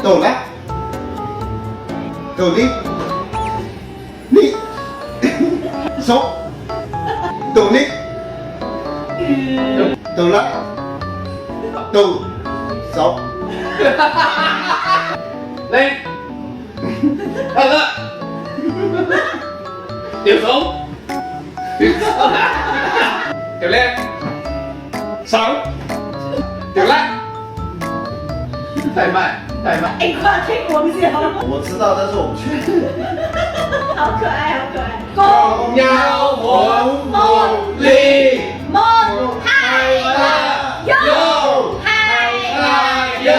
懂了，懂你，你，手，懂你，懂了，懂手，lên thật đó tiểu xuống tiểu lên sống tiểu lại thầy mày哎，快听我们讲，我知道，但是我不确定。好可爱，好可爱。 cùng nhau một một ly một hai ba vô hai hai vô